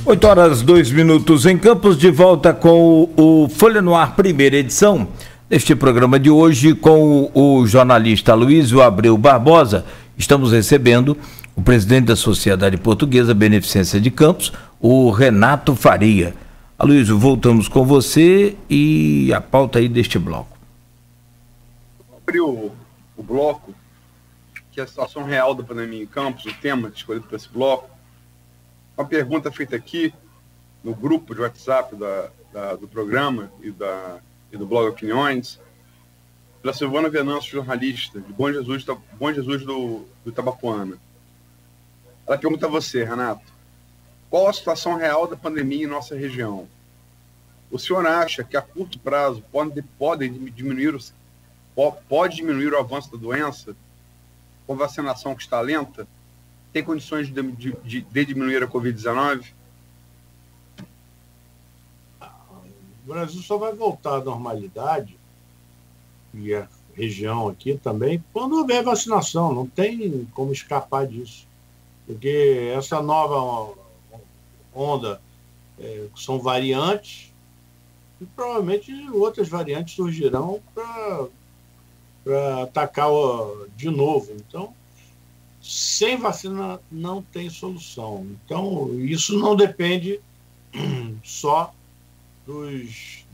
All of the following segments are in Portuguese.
8h02 em Campos, de volta com o Folha no Ar, primeira edição, neste programa de hoje, com o jornalista Aloysio Abreu Barbosa. Estamos recebendo o presidente da Sociedade Portuguesa Beneficência de Campos, o Renato Faria. Aloysio, voltamos com você e a pauta aí deste bloco. Abriu o bloco, que é a situação real da pandemia em Campos, o tema escolhido para esse bloco. Uma pergunta feita aqui no grupo de WhatsApp do programa e do blog Opiniões, pela Silvana Venâncio, jornalista de Bom Jesus do Itabapoana. Ela pergunta a você, Renato, qual a situação real da pandemia em nossa região? O senhor acha que a curto prazo pode diminuir o avanço da doença com vacinação que está lenta? Tem condições de diminuir a Covid-19? O Brasil só vai voltar à normalidade, e a região aqui também, quando houver vacinação. Não tem como escapar disso. Porque essa nova onda são variantes, e provavelmente outras variantes surgirão para atacar de novo. Então, sem vacina não tem solução. Então, isso não depende só dos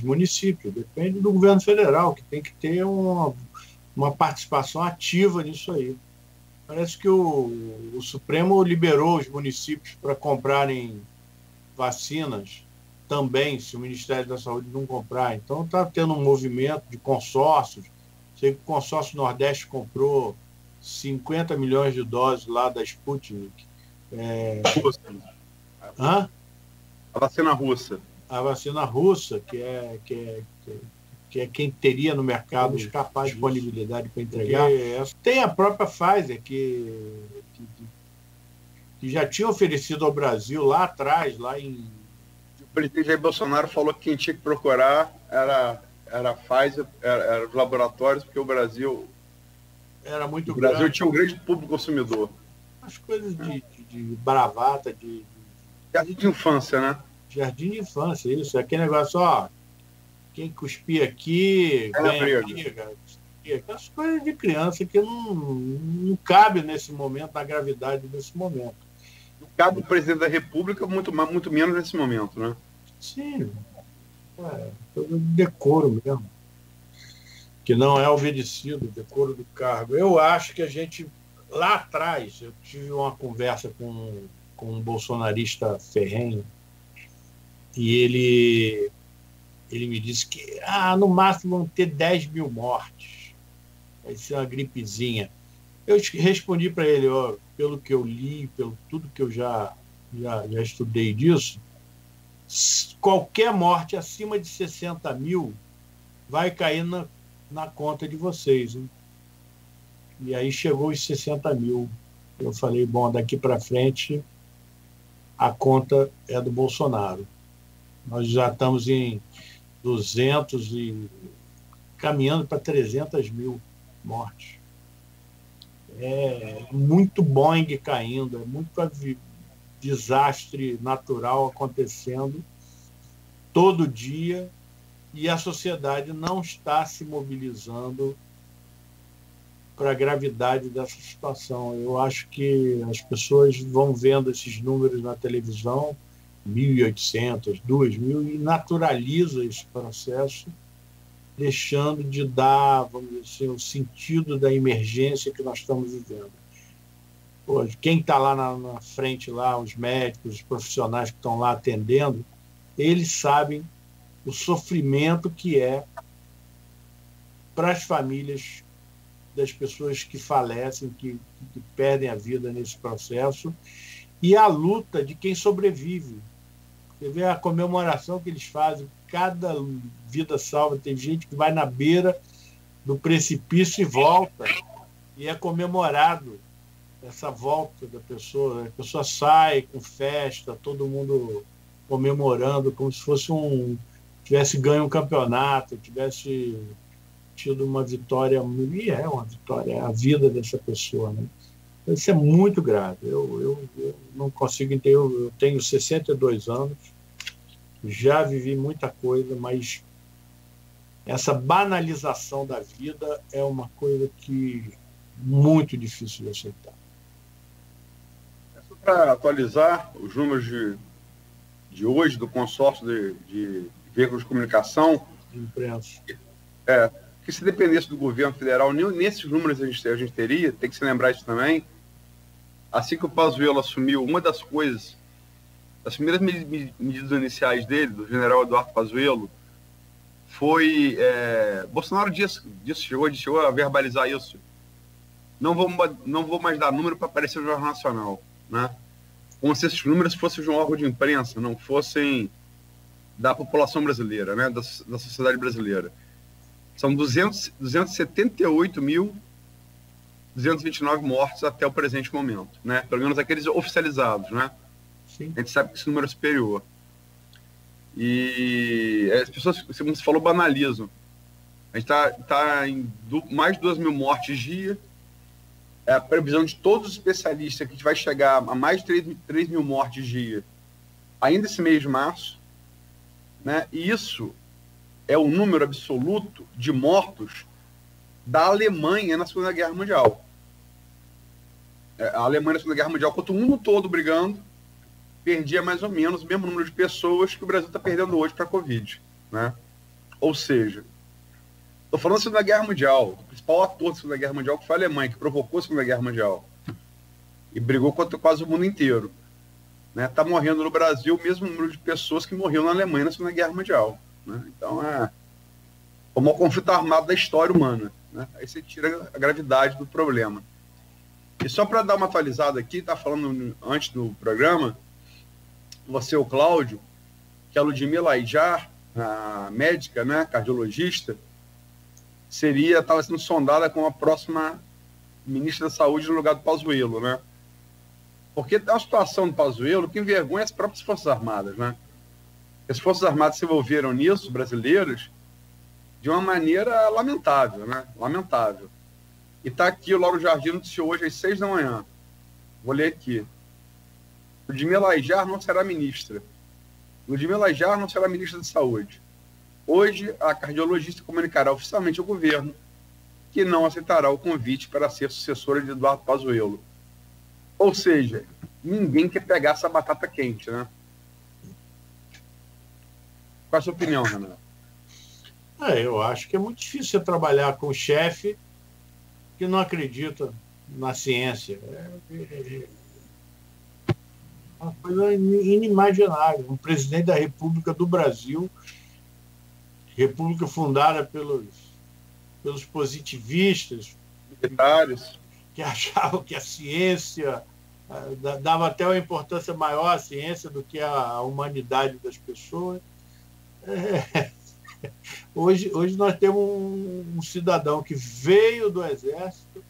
municípios, depende do governo federal, que tem que ter uma participação ativa nisso aí. Parece que o Supremo liberou os municípios para comprarem vacinas também, se o Ministério da Saúde não comprar. Então, está tendo um movimento de consórcios. Sei que o consórcio Nordeste comprou 50 milhões de doses lá da Sputnik. A vacina russa. A vacina russa, que é quem teria no mercado capaz de disponibilidade para entregar. Tem a própria Pfizer, que já tinha oferecido ao Brasil lá atrás, lá em... O presidente Jair Bolsonaro falou que quem tinha que procurar era a Pfizer, era os laboratórios, porque o Brasil... Era muito grande. O Brasil grande. tinha um grande público consumidor. As coisas de bravata, Jardim de infância, né? Jardim de infância, isso. Aquele negócio, ó, quem cuspir aqui, ganha briga. As coisas de criança que não cabe nesse momento, na gravidade desse momento. Não cabe o presidente da República, muito menos nesse momento, né? Sim. Todo decoro mesmo. Que não é obedecido, o decoro do cargo. Eu acho que a gente, lá atrás, eu tive uma conversa com um bolsonarista ferrenho, e ele me disse que no máximo vão ter 10 mil mortes. Vai ser uma gripezinha. Eu respondi para ele, pelo que eu li, pelo tudo que eu já estudei disso, qualquer morte acima de 60 mil vai cair na conta de vocês, hein? E aí chegou os 60 mil. Eu falei, bom, daqui para frente a conta é do Bolsonaro. Nós já estamos em 200 e caminhando para 300 mil mortes. É muito Boeing caindo, é muito desastre natural acontecendo todo dia, e a sociedade não está se mobilizando para a gravidade dessa situação. Eu acho que as pessoas vão vendo esses números na televisão, 1.800, 2.000, e naturaliza esse processo, deixando de dar, vamos dizer assim, o sentido da emergência que nós estamos vivendo. Hoje, quem está lá na frente, lá, os médicos, os profissionais que estão lá atendendo, eles sabem o sofrimento que é para as famílias das pessoas que falecem, que perdem a vida nesse processo, e a luta de quem sobrevive. Você vê a comemoração que eles fazem, cada vida salva. Tem gente que vai na beira do precipício e volta, e é comemorado essa volta da pessoa. A pessoa sai com festa, todo mundo comemorando, como se fosse tivesse ganho um campeonato, tivesse tido uma vitória, e é uma vitória, é a vida dessa pessoa, né? Isso é muito grave. Eu não consigo entender. Eu tenho 62 anos, já vivi muita coisa, mas essa banalização da vida é uma coisa que muito difícil de aceitar. Só para atualizar os números de hoje do consórcio de veículos de comunicação, De imprensa. que se dependesse do governo federal, nesses números a gente teria, tem que se lembrar isso também. Assim que o Pazuello assumiu, uma das coisas, as primeiras medidas iniciais dele, do general Eduardo Pazuello, foi... Bolsonaro chegou a verbalizar isso. Não vou mais dar número para aparecer no Jornal Nacional, né? Como se esses números fossem de um órgão de imprensa, não fossem da população brasileira, né? Da sociedade brasileira. São 278.229 mortos até o presente momento, né? Pelo menos aqueles oficializados, né? Sim. A gente sabe que esse número é superior. E as pessoas, como você falou, banalizam. A gente está em mais de 2.000 mortes dia. A previsão de todos os especialistas é que a gente vai chegar a mais de 3.000 mortes dia ainda esse mês de março, né? E isso é o número absoluto de mortos da Alemanha na Segunda Guerra Mundial. A Alemanha na Segunda Guerra Mundial, contra o mundo todo brigando, perdia mais ou menos o mesmo número de pessoas que o Brasil está perdendo hoje para a Covid, né? Ou seja, estou falando da Segunda Guerra Mundial, o principal ator da Segunda Guerra Mundial, que foi a Alemanha, que provocou a Segunda Guerra Mundial e brigou contra quase o mundo inteiro, né? Está morrendo no Brasil o mesmo número de pessoas que morriam na Alemanha na Segunda Guerra Mundial, né? Então é o maior conflito armado da história humana, né? Aí você tira a gravidade do problema. E só para dar uma atualizada aqui, tá falando antes do programa, você, o Cláudio, que a Ludmila Aijar, a médica, né, cardiologista, estava sendo sondada como a próxima ministra da Saúde no lugar do Pazuello, né? Porque a situação do Pazuello que envergonha as próprias Forças Armadas, né? As Forças Armadas se envolveram nisso, brasileiras, de uma maneira lamentável, né? Lamentável. E está aqui, o Lauro Jardim noticiou hoje às 6 da manhã. Vou ler aqui. Ludmila Aijar não será ministra. Ludmila Aijar não será ministra da Saúde. Hoje, a cardiologista comunicará oficialmente ao governo que não aceitará o convite para ser sucessora de Eduardo Pazuello. Ou seja, ninguém quer pegar essa batata quente, né? Qual a sua opinião, Renato? Eu acho que é muito difícil você trabalhar com o chefe que não acredita na ciência. É uma coisa inimaginável. Um presidente da República do Brasil, república fundada pelos positivistas, militares, que achavam que a ciência dava até uma importância maior à ciência do que à humanidade das pessoas. Hoje nós temos um cidadão que veio do Exército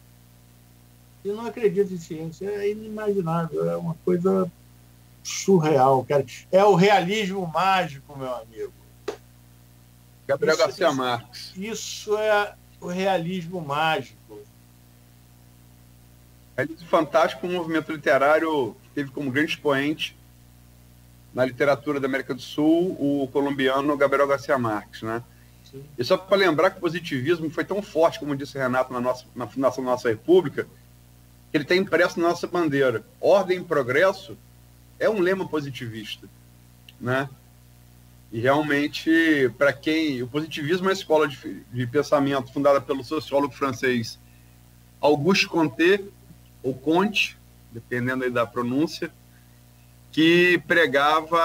e não acredita em ciência. É inimaginável, é uma coisa surreal, cara. É o realismo mágico, meu amigo. Gabriel Garcia Marques. Isso é o realismo mágico. Realismo fantástico, um movimento literário que teve como grande expoente na literatura da América do Sul o colombiano Gabriel Garcia Marques, né? Sim. E só para lembrar que o positivismo foi tão forte, como disse o Renato, na fundação da nossa República, que ele tem impresso na nossa bandeira. Ordem e progresso é um lema positivista, né? E realmente, para quem... O positivismo é uma escola de pensamento fundada pelo sociólogo francês Auguste Comte, ou Comte, dependendo aí da pronúncia, que pregava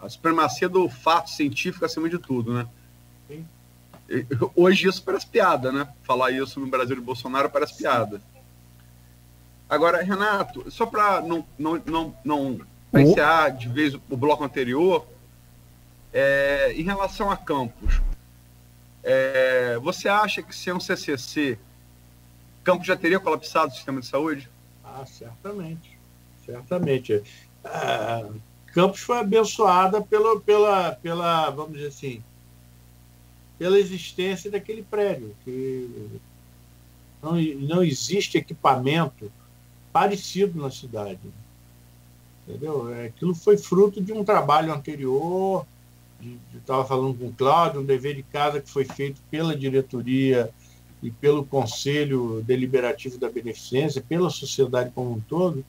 a supremacia do fato científico acima de tudo, né? Sim. Hoje isso parece piada, né? Falar isso no Brasil de Bolsonaro parece piada. Agora, Renato, só para não encerrar de vez o bloco anterior, em relação a Campos, você acha que sem um CCC, Campos já teria colapsado o sistema de saúde? Certamente. Certamente. Campos foi abençoada pela, vamos dizer assim, pela existência daquele prédio, que Não existe equipamento parecido na cidade. Entendeu? Aquilo foi fruto de um trabalho anterior, estava falando com o Cláudio, um dever de casa que foi feito pela diretoria e pelo Conselho Deliberativo da Beneficência, pela sociedade como um todo,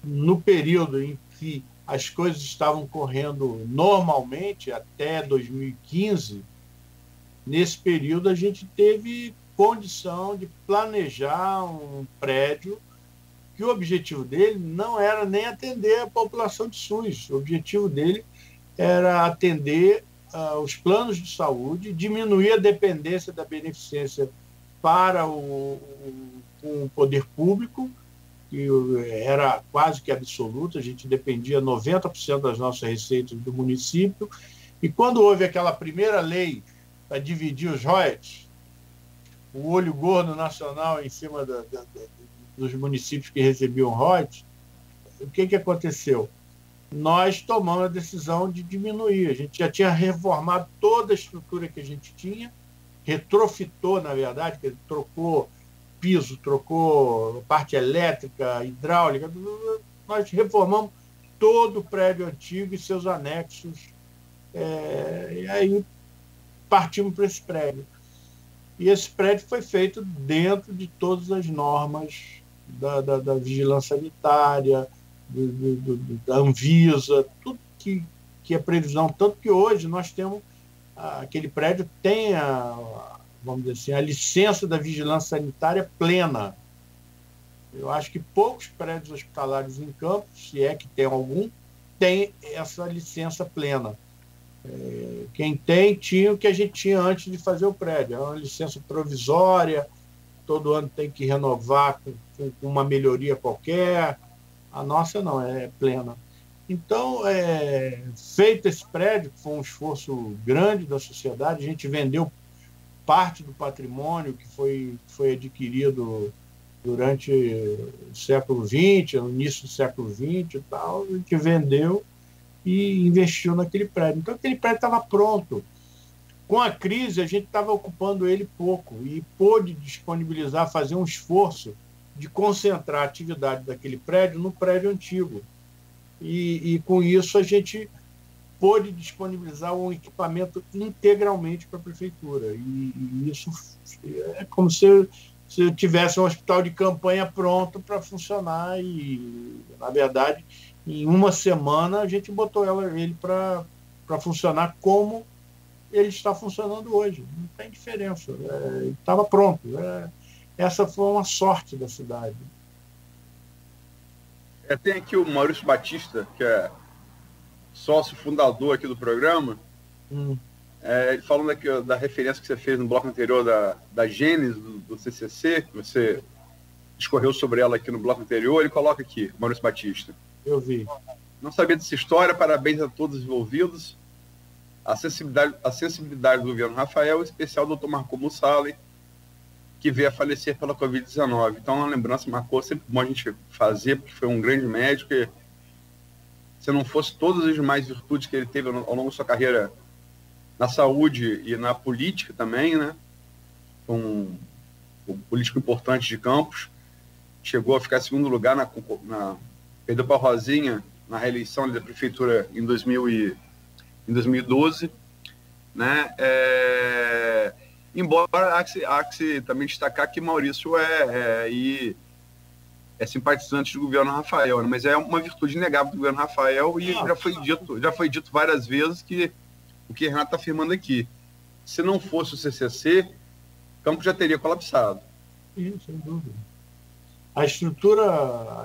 no período em que as coisas estavam correndo normalmente, até 2015, nesse período a gente teve condição de planejar um prédio que o objetivo dele não era nem atender a população de SUS, o objetivo dele era atender os planos de saúde, diminuir a dependência da beneficência para o poder público, que era quase que absoluta, a gente dependia 90% das nossas receitas do município, e quando houve aquela primeira lei para dividir os royalties, o olho gordo nacional em cima dos municípios que recebiam royalties, o que aconteceu? Nós tomamos a decisão de diminuir. A gente já tinha reformado toda a estrutura que a gente tinha, retrofitou, na verdade, que trocou piso, trocou parte elétrica, hidráulica. Nós reformamos todo o prédio antigo e seus anexos. E aí partimos para esse prédio. E esse prédio foi feito dentro de todas as normas da vigilância sanitária, da Anvisa, tudo que é previsão. Tanto que hoje nós temos, aquele prédio tem vamos dizer assim, a licença da vigilância sanitária plena. Eu acho que poucos prédios hospitalares em Campos, se é que tem algum, tem essa licença plena. Quem tem, tinha o que a gente tinha antes de fazer o prédio. É uma licença provisória, todo ano tem que renovar com uma melhoria qualquer. A nossa não, é plena. Então, feito esse prédio, que foi um esforço grande da sociedade, a gente vendeu parte do patrimônio que foi adquirido durante o século XX, no início do século XX e tal, a gente vendeu e investiu naquele prédio. Então, aquele prédio estava pronto. Com a crise, a gente estava ocupando ele pouco e pôde disponibilizar, fazer um esforço de concentrar a atividade daquele prédio no prédio antigo. E com isso, a gente pôde disponibilizar um equipamento integralmente para a prefeitura. E isso é como se eu tivesse um hospital de campanha pronto para funcionar e, na verdade, em uma semana a gente botou ele para funcionar como ele está funcionando hoje. Não tem diferença. Estava pronto. Essa foi uma sorte da cidade. Tem aqui o Maurício Batista, que é sócio fundador aqui do programa, ele falando aqui da referência que você fez no bloco anterior da gênese do CCC, que você discorreu sobre ela aqui no bloco anterior, ele coloca aqui, Maurício Batista. Eu vi. Não sabia dessa história, parabéns a todos os envolvidos. A sensibilidade do governo Rafael, em especial do Dr. Marco Mussali, que veio a falecer pela Covid-19. Então, uma lembrança marcou, sempre bom a gente fazer, porque foi um grande médico. E, se não fosse todas as demais virtudes que ele teve ao longo da sua carreira na saúde e na política também, né? Um político importante de Campos, chegou a ficar em segundo lugar, perdeu para a Rosinha na reeleição da prefeitura em 2012, né? Embora há que se também destacar que Maurício é simpatizante do governo Rafael, né? Mas é uma virtude inegável do governo Rafael e já foi dito várias vezes que o que Renato está afirmando aqui, se não fosse o CCC, Campos já teria colapsado. Sim, sem dúvida. A estrutura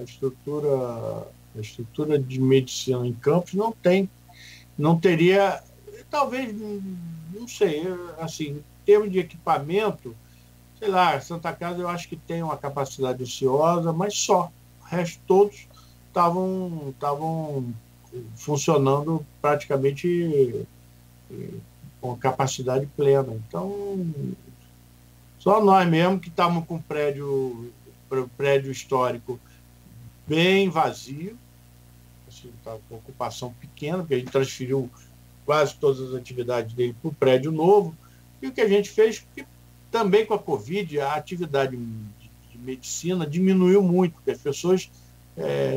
de medicina em Campos não teria, talvez, não sei, assim, em termos de equipamento, sei lá, Santa Casa eu acho que tem uma capacidade ociosa, mas só. O resto todos estavam funcionando praticamente com capacidade plena. Então, só nós mesmo que estávamos com o prédio histórico bem vazio, assim, tá com ocupação pequena, porque a gente transferiu quase todas as atividades dele para o prédio novo, e o que a gente fez, porque também com a Covid, a atividade de medicina diminuiu muito, porque as pessoas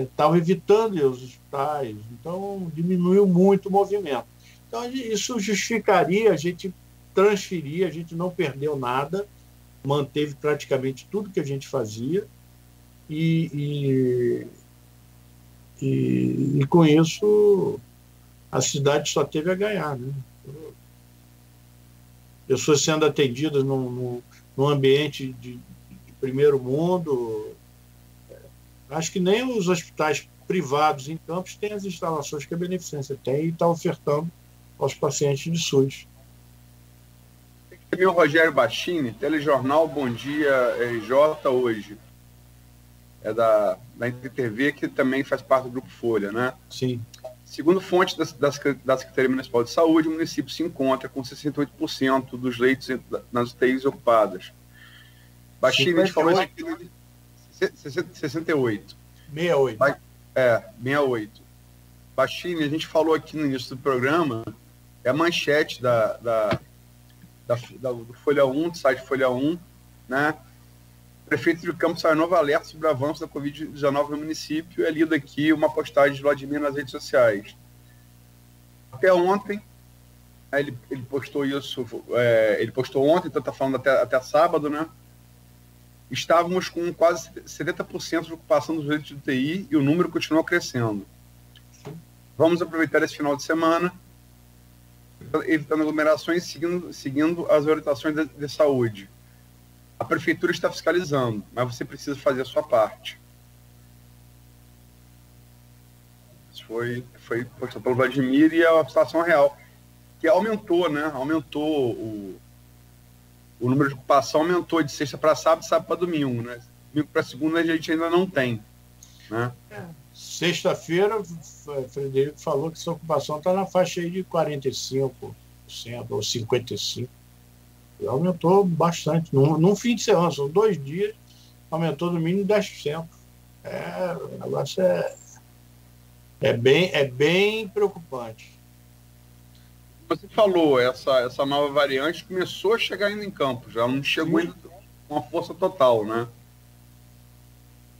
estavam evitando ir aos hospitais, então diminuiu muito o movimento. Então, isso justificaria a gente transferir, a gente não perdeu nada, manteve praticamente tudo que a gente fazia, e com isso a cidade só teve a ganhar, né? Pessoas sendo atendidas num ambiente de primeiro mundo. Acho que nem os hospitais privados em Campos têm as instalações que a Beneficência tem e está ofertando aos pacientes de SUS. Tem o Rogério Bachini, Telejornal Bom Dia RJ hoje. É da NTTV, que também faz parte do Grupo Folha, né? Sim. Segundo fontes da Secretaria Municipal de Saúde, o município se encontra com 68% dos leitos nas UTIs ocupadas. Bachini, a gente falou isso aqui, 68. 68. 68. Bachini, a gente falou aqui no início do programa, é a manchete do Folha 1, do site Folha 1, né? O prefeito de Campos saiu novo alerta sobre o avanço da Covid-19 no município. É lido aqui uma postagem de Vladimir nas redes sociais. Até ontem, ele postou isso, ele postou ontem, então está falando até sábado, né? Estávamos com quase 70% de ocupação dos leitos de UTI e o número continua crescendo. Vamos aproveitar esse final de semana, evitando aglomerações, seguindo as orientações de saúde. A prefeitura está fiscalizando, mas você precisa fazer a sua parte. Isso foi postado pelo Vladimir, e a situação real, que aumentou, né? Aumentou o número de ocupação, aumentou de sexta para sábado, sábado para domingo, né? Domingo para segunda a gente ainda não tem, né? Sexta-feira, o Frederico falou que essa ocupação está na faixa aí de 45% ou 55%. Aumentou bastante. Num fim de semana, são 2 dias, aumentou no mínimo 10%. O negócio é bem preocupante. Você falou, essa nova variante começou a chegar ainda em Campos, já não chegou ainda com uma força total, né?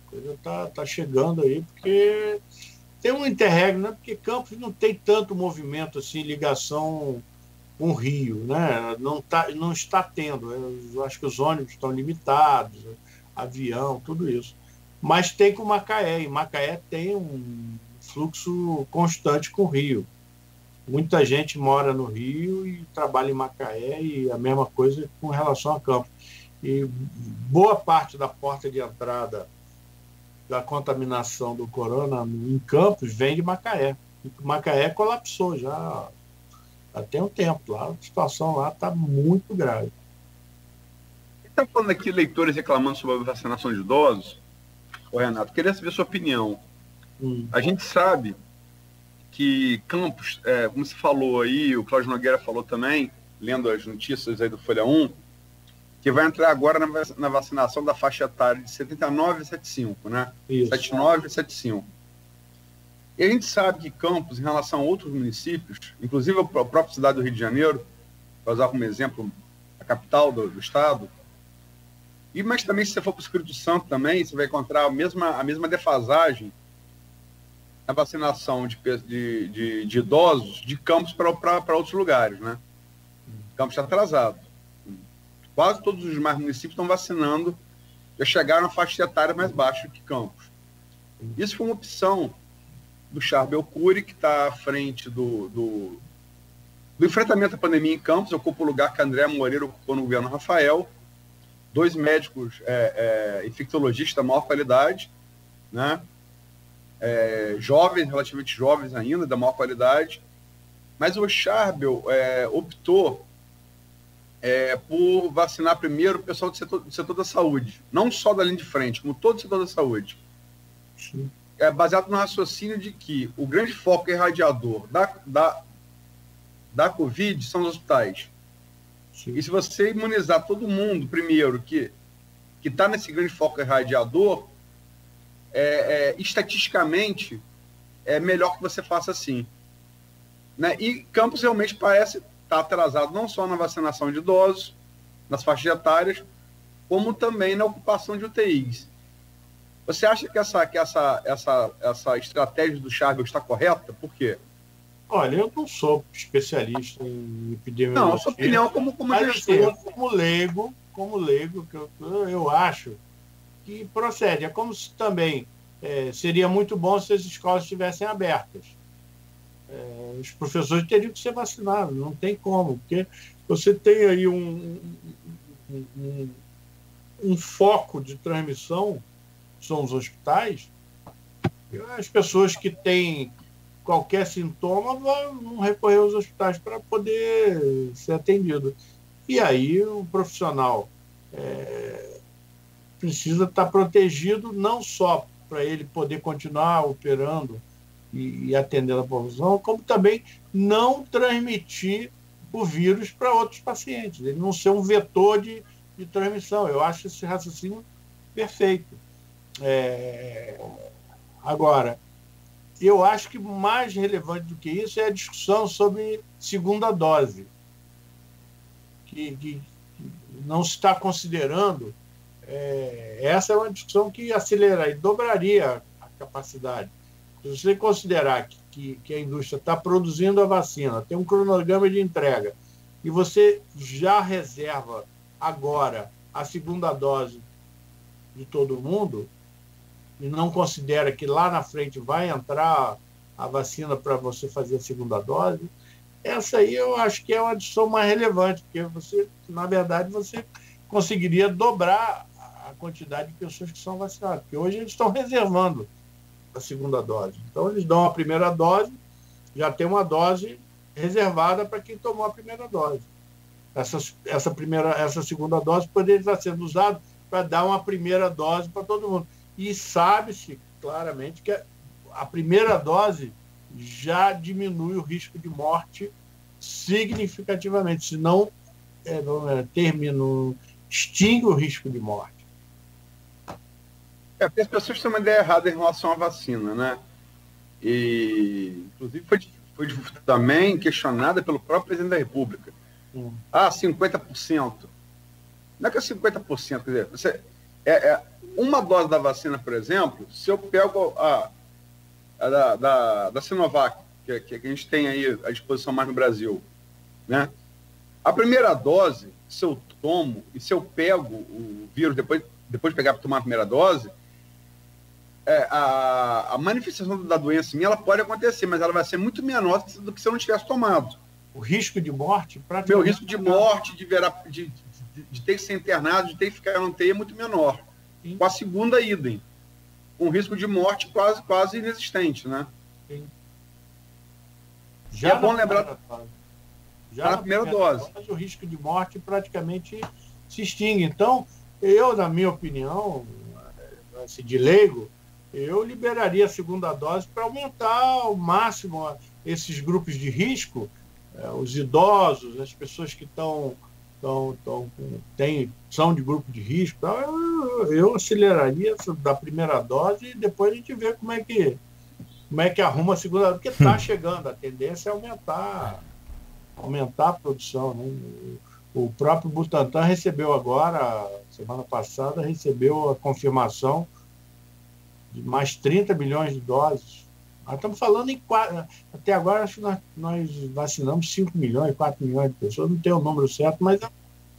A coisa tá chegando aí, porque tem um interregno, né? Porque Campos não tem tanto movimento assim, ligação com o Rio, né? Não está tendo. Eu acho que os ônibus estão limitados, avião, tudo isso. Mas tem com Macaé, e Macaé tem um fluxo constante com o Rio. Muita gente mora no Rio e trabalha em Macaé, e a mesma coisa com relação a Campos. E boa parte da porta de entrada da contaminação do corona em Campos vem de Macaé. Macaé colapsou já tem um tempo. Lá, a situação lá está muito grave. Está falando aqui leitores reclamando sobre a vacinação de idosos. Ô, Renato, queria saber a sua opinião. A gente sabe que Campos, como você falou aí, o Cláudio Nogueira falou também, lendo as notícias aí do Folha 1, que vai entrar agora na vacinação da faixa etária de 79 a 75, né? Isso. 79 a 75. E a gente sabe que Campos, em relação a outros municípios, inclusive a própria cidade do Rio de Janeiro, para usar como exemplo a capital do estado, mas também se você for para o Espírito Santo também, você vai encontrar a mesma defasagem na vacinação de idosos de Campos para outros lugares, né? Campos está atrasado. Quase todos os demais municípios estão vacinando, já chegaram na faixa etária mais baixa que Campos. Isso foi uma opção do Charbel Cury, que está à frente do enfrentamento à pandemia em Campos, ocupa o lugar que André Moreira ocupou no governo Rafael, 2 médicos infectologistas da maior qualidade, né? Jovens, relativamente jovens ainda, da maior qualidade, mas o Charbel optou por vacinar primeiro o pessoal do setor da saúde, não só da linha de frente, como todo o setor da saúde. Sim. Baseado no raciocínio de que o grande foco irradiador da Covid são os hospitais. Sim. E se você imunizar todo mundo primeiro que está nesse grande foco irradiador, estatisticamente é melhor que você faça assim, né? E Campos realmente parece estar atrasado não só na vacinação de idosos, nas faixas etárias, como também na ocupação de UTIs. Você acha que essa estratégia do Charbel está correta? Por quê? Olha, eu não sou especialista em epidemiologia. Não, a sua opinião como gestor. Como leigo, que eu acho que procede. É como se também seria muito bom se as escolas estivessem abertas. Os professores teriam que ser vacinados, não tem como, porque você tem aí um foco de transmissão, são os hospitais, e as pessoas que têm qualquer sintoma vão recorrer aos hospitais para poder ser atendido. E aí o profissional precisa estar protegido, não só para ele poder continuar operando e atendendo a população, como também não transmitir o vírus para outros pacientes, ele não ser um vetor de transmissão. Eu acho esse raciocínio perfeito. Agora, eu acho que mais relevante do que isso é a discussão sobre segunda dose, que não se está considerando. Essa é uma discussão que aceleraria, dobraria a capacidade. Se você considerar que a indústria está produzindo a vacina, tem um cronograma de entrega, e você já reserva agora a segunda dose de todo mundo, e não considera que lá na frente vai entrar a vacina para você fazer a segunda dose, essa aí eu acho que é uma discussão mais relevante, porque você, na verdade, você conseguiria dobrar a quantidade de pessoas que são vacinadas, porque hoje eles estão reservando a segunda dose. Então, eles dão a primeira dose, já tem uma dose reservada para quem tomou a primeira dose. Essa segunda dose poderia estar sendo usada para dar uma primeira dose para todo mundo. E sabe-se claramente que a primeira dose já diminui o risco de morte significativamente, se não extingue o risco de morte. Porque as pessoas têm uma ideia errada em relação à vacina, né? E, inclusive, foi também questionada pelo próprio presidente da República. 50%. Não é que é 50%, quer dizer, uma dose da vacina, por exemplo, se eu pego da Sinovac, que a gente tem aí à disposição mais no Brasil, né? A primeira dose, se eu tomo e se eu pego o vírus depois de pegar para tomar a primeira dose, a manifestação da doença minha, ela pode acontecer, mas ela vai ser muito menor do que se eu não tivesse tomado. O risco de morte? Meu risco de morte, de ter que ser internado, de ter que ficar na UTI é muito menor. Sim. Com a segunda, idem. Um risco de morte quase inexistente, né? Sim. Já é bom lembrar... Já na primeira dose. O risco de morte praticamente se extingue. Então, eu, na minha opinião, de leigo, eu liberaria a segunda dose para aumentar ao máximo esses grupos de risco, os idosos, as pessoas que são de grupo de risco. Eu aceleraria da primeira dose e depois a gente vê como é que arruma a segunda dose, porque está chegando, a tendência é aumentar a produção, né? O próprio Butantan recebeu agora, semana passada, recebeu a confirmação de mais 30 milhões de doses. Nós estamos falando até agora, acho que nós vacinamos 5 milhões, 4 milhões de pessoas, não tenho o número certo, mas...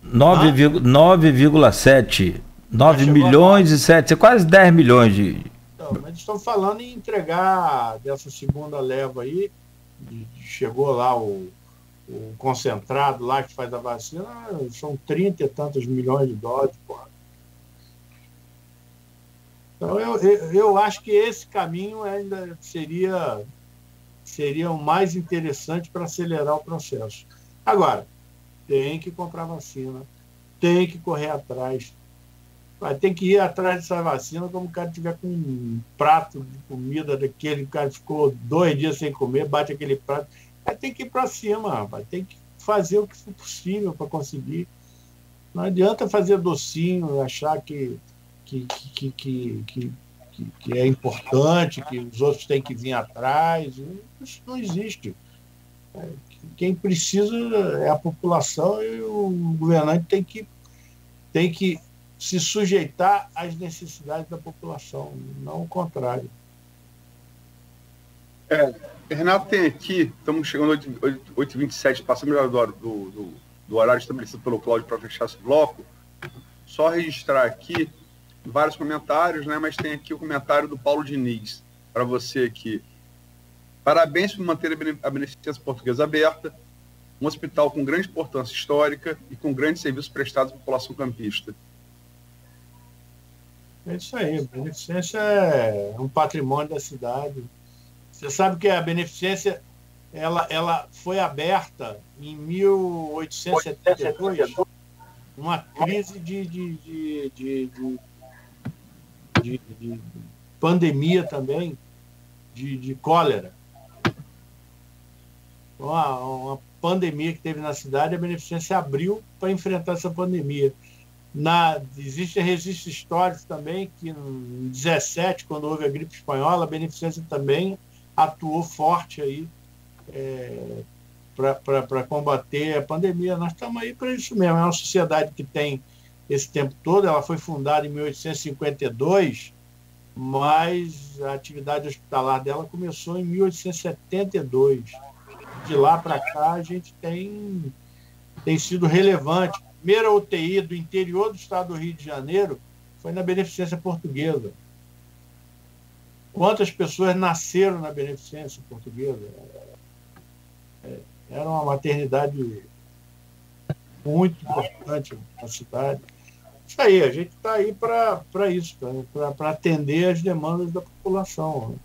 9,7. 9 milhões e 7, quase 10 milhões de... Então, mas estamos falando em entregar dessa segunda leva aí, chegou lá o concentrado lá que faz a vacina, são 30 e tantos milhões de doses, porra. Então, eu acho que esse caminho ainda seria o mais interessante para acelerar o processo. Agora, tem que comprar vacina, tem que correr atrás, tem que ir atrás dessa vacina como o cara tiver com um prato de comida daquele, o cara ficou 2 dias sem comer, bate aquele prato, tem que ir para cima, rapaz, tem que fazer o que for possível para conseguir. Não adianta fazer docinho, achar que é importante, que os outros têm que vir atrás. Isso não existe. Quem precisa é a população, e o governante tem que tem que se sujeitar às necessidades da população, não o contrário. Renato, tem aqui, estamos chegando às 8h27, passamos já do horário estabelecido pelo Cláudio para fechar esse bloco. Só registrar aqui vários comentários, né? Mas tem aqui o comentário do Paulo Diniz, para você aqui. Parabéns por manter a Beneficência Portuguesa aberta, um hospital com grande importância histórica e com grandes serviços prestados à população campista. É isso aí, a Beneficência é um patrimônio da cidade. Você sabe que a Beneficência ela foi aberta em 1872, uma crise de pandemia também, de cólera. Uma pandemia que teve na cidade, a Beneficência abriu para enfrentar essa pandemia. Existem registros históricos também que em 17, quando houve a gripe espanhola, a Beneficência também atuou forte aí para combater a pandemia. Nós estamos aí para isso mesmo. É uma sociedade que tem esse tempo todo. Ela foi fundada em 1852, mas a atividade hospitalar dela começou em 1872. De lá para cá, a gente tem sido relevante. A primeira UTI do interior do estado do Rio de Janeiro foi na Beneficência Portuguesa. Quantas pessoas nasceram na Beneficência Portuguesa? Era uma maternidade muito importante na cidade. Isso aí, a gente está aí para isso, para atender as demandas da população.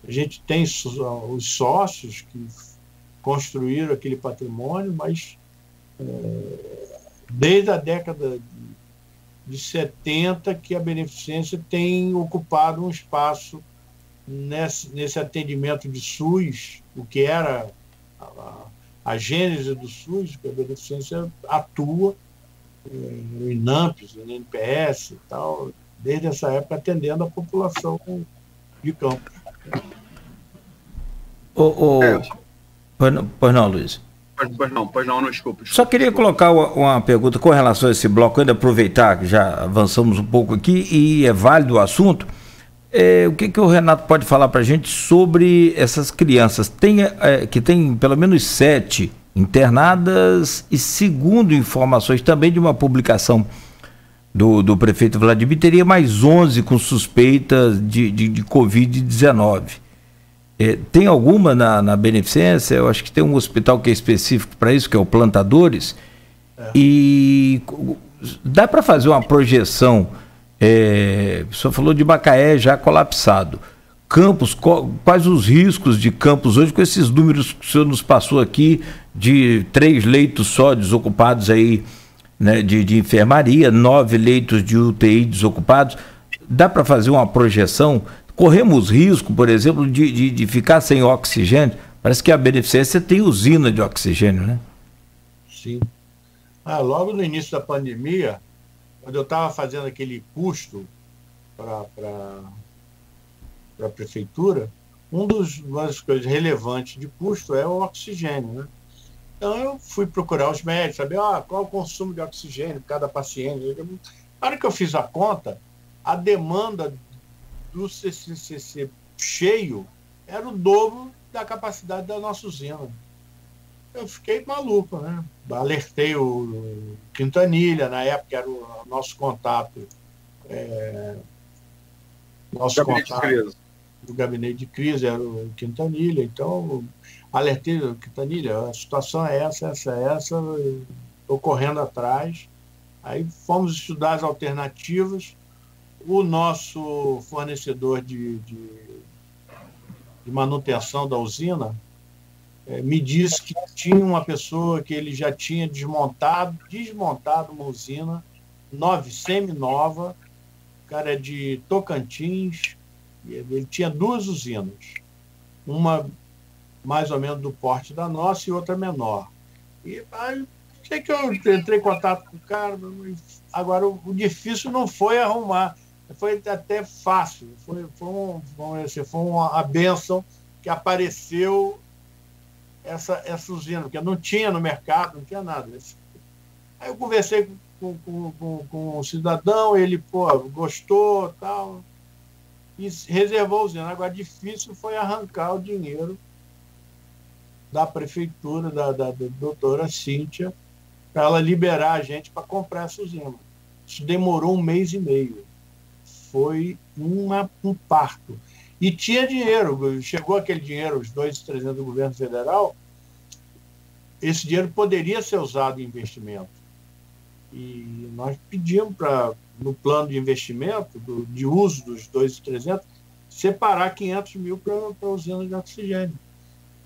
A gente tem os sócios que construíram aquele patrimônio, mas desde a década de 70 que a Beneficência tem ocupado um espaço nesse atendimento de SUS, o que era a gênese do SUS, que a Beneficência atua no INAMPS, no NPS e tal, desde essa época atendendo a população de campo. Pois não, Luiz? Pois não, desculpa. Só queria colocar uma pergunta com relação a esse bloco, ainda aproveitar que já avançamos um pouco aqui e é válido o assunto. O que o Renato pode falar para a gente sobre essas crianças? Que tem pelo menos 7 internadas e, segundo informações também de uma publicação do prefeito Vladimir, teria mais 11 com suspeitas de Covid-19. Tem alguma na Beneficência? Eu acho que tem um hospital que é específico para isso, que é o Plantadores. E dá para fazer uma projeção? O senhor falou de Macaé já colapsado. Campos, quais os riscos de Campos hoje, com esses números que o senhor nos passou aqui, de 3 leitos só desocupados aí, né, de enfermaria, 9 leitos de UTI desocupados? Dá para fazer uma projeção? Corremos risco, por exemplo, de ficar sem oxigênio? Parece que a Beneficência tem usina de oxigênio, né? Sim. Logo no início da pandemia, quando eu estava fazendo aquele custo para a prefeitura, uma das coisas relevantes de custo é o oxigênio, né? Então eu fui procurar os médicos, saber qual é o consumo de oxigênio de cada paciente. Na hora que eu fiz a conta, a demanda do CCCC cheio era o dobro da capacidade da nossa usina. Eu fiquei maluco, né? Alertei o Quintanilha, na época era o nosso contato, do gabinete de crise era o Quintanilha. Então, alertei o Quintanilha, a situação é essa, estou correndo atrás. Aí fomos estudar as alternativas. O nosso fornecedor de manutenção da usina me disse que tinha uma pessoa que ele já tinha desmontado uma usina semi-nova, o cara é de Tocantins, ele tinha 2 usinas, uma mais ou menos do porte da nossa e outra menor. E aí, sei que eu entrei em contato com o cara, agora o difícil não foi arrumar, foi até fácil, foi uma benção que apareceu essa usina, porque não tinha no mercado, não tinha nada. Aí eu conversei com o cidadão, ele, pô, gostou, tal, e reservou a usina. Agora, difícil foi arrancar o dinheiro da prefeitura, da doutora Cíntia, para ela liberar a gente para comprar essa usina. Isso demorou 1 mês e meio. Foi um parto. E tinha dinheiro, chegou aquele dinheiro, os 2.300 do governo federal, esse dinheiro poderia ser usado em investimento. E nós pedimos no plano de investimento, de uso dos 2.300, separar 500 mil para a usina de oxigênio.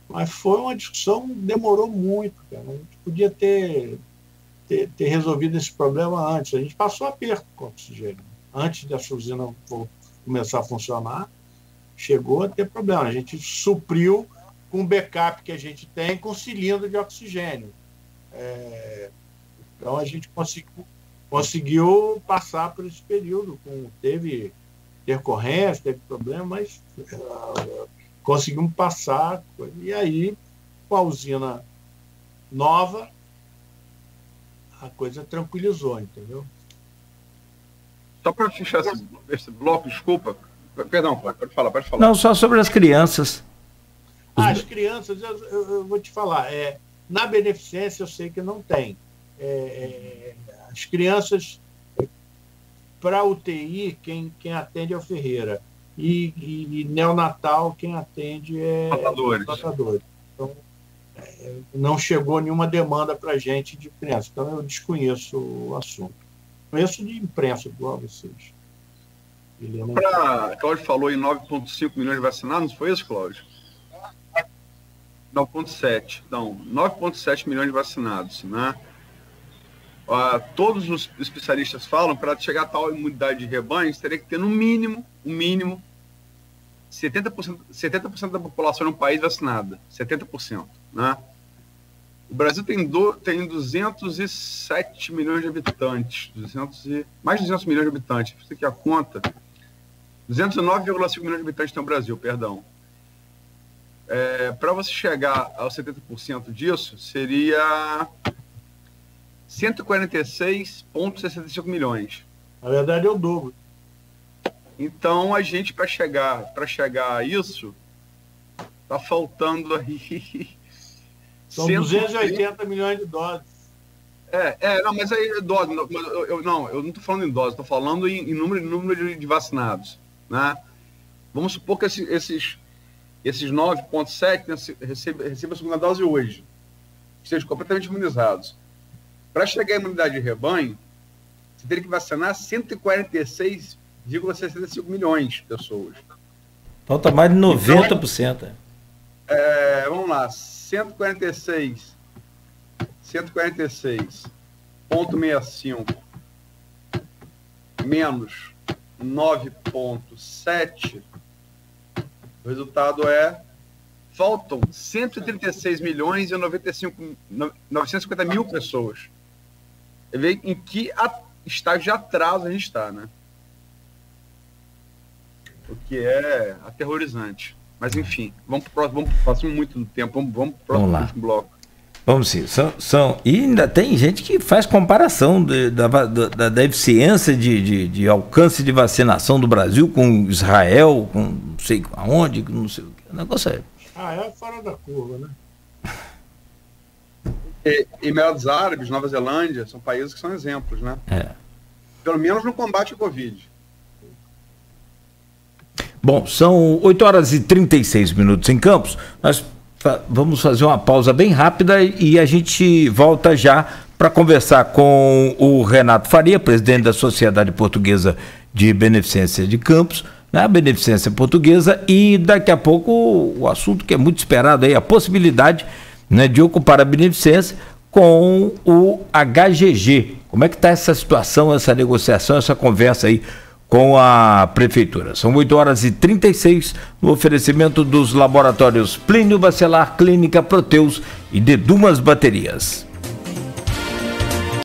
Mas foi uma discussão que demorou muito, cara. A gente podia ter resolvido esse problema antes. A gente passou aperto com o oxigênio. Antes dessa usina começar a funcionar, chegou a ter problema. A gente supriu com o backup que a gente tem com cilindro de oxigênio. Então a gente conseguiu passar por esse período. Teve intercorrência, teve problema, mas conseguimos passar. E aí, com a usina nova, a coisa tranquilizou, entendeu? Só para fechar esse bloco, desculpa. Perdão, pode falar. Não, só sobre as crianças. As crianças, eu vou te falar, na beneficência eu sei que não tem. As crianças, para UTI, quem atende é o Ferreira. E neonatal, quem atende é os tratadores. Então, não chegou nenhuma demanda para a gente de criança. Então, eu desconheço o assunto. Conheço de imprensa, igual a vocês. Cláudio falou em 9,5 milhões de vacinados, não foi isso, Cláudio? 9,7. Não, 9,7 milhões de vacinados, né? Todos os especialistas falam, para chegar a tal imunidade de rebanho, teria que ter no mínimo, 70% da população no país vacinada. 70%, né? O Brasil tem 207 milhões de habitantes. Mais de 200 milhões de habitantes. Isso aqui é a conta. 209,5 milhões de habitantes tem o Brasil, perdão. Para você chegar aos 70% disso, seria 146,65 milhões. Na verdade, é o dobro. Então, a gente, para chegar a isso, está faltando aí... São 280 milhões de doses. Não, mas aí dose, eu não estou falando em dose, estou falando em número de vacinados, né? Vamos supor que esses 9,7 recebam a segunda dose hoje, que sejam completamente imunizados. Para chegar à imunidade de rebanho, você teria que vacinar 146,65 milhões de pessoas. Falta mais de 90%. Vamos lá, 146,65 menos 9,7, o resultado faltam 136 milhões e 950 mil pessoas. Você vê em que estágio de atraso a gente está, né? O que é aterrorizante. Mas, enfim, vamos para o próximo, passamos muito do tempo, vamos para o próximo bloco. Vamos sim. E ainda tem gente que faz comparação da eficiência de alcance de vacinação do Brasil com Israel, com não sei aonde, não sei o que. O negócio é fora da curva, né? Emirados Árabes, Nova Zelândia, são países que são exemplos, né? Pelo menos no combate ao Covid. Bom, são 8h36 em Campos. Nós vamos fazer uma pausa bem rápida e a gente volta já para conversar com o Renato Faria, presidente da Sociedade Portuguesa de Beneficência de Campos, né, a Beneficência Portuguesa, e daqui a pouco o assunto que é muito esperado aí, a possibilidade, né, de ocupar a Beneficência com o HGG. Como é que está essa situação, essa negociação, essa conversa aí com a Prefeitura? São 8h36 no oferecimento dos laboratórios Plínio Bacelar, Clínica Proteus e Dedumas Baterias.